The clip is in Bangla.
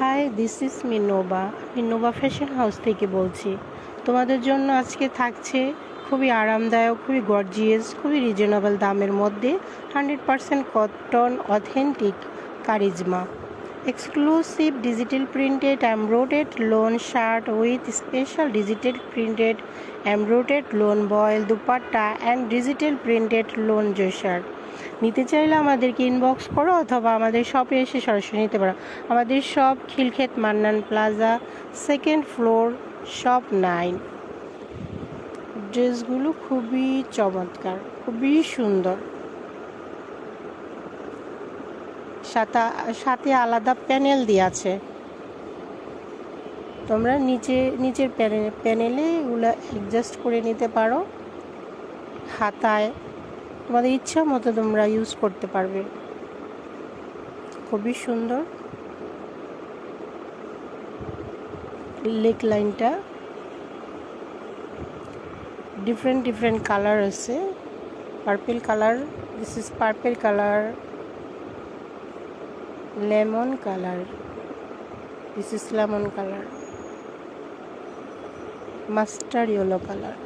High, this is মিনোবা। আমি নোবা ফ্যাশন হাউস থেকে বলছি। তোমাদের জন্য আজকে থাকছে খুবই আরামদায়ক, খুবই গর্জিয়াস, খুবই রিজনেবল দামের মধ্যে 100% cotton authentic Charizma exclusive digital printed embroidered lawn shirt with special digital printed embroidered lawn voile dupatta and digital printed lawn shirt. নিতে চাইলে আমাদেরকে ইনবক্স করো অথবা আমাদের শপে এসে সরাসরি নিতে পারো। আমাদের shop Khilkhet Mannan plaza, 2nd floor, shop 9। ড্রেসগুলো খুবই চমৎকার, খুবই সুন্দর, সাথে আলাদা প্যানেল দিয়ে আছে। তোমরা নিচের প্যানেলে এগুলো অ্যাডজাস্ট করে নিতে পারো। হাতায় তোমাদের ইচ্ছা মতো তোমরা ইউজ করতে পারবে। খুবই সুন্দর। লেগ লাইনটা ডিফারেন্ট কালার আছে। Purple colour, this is purple colour, lemon colour, this is lemon colour, mustard yellow colour.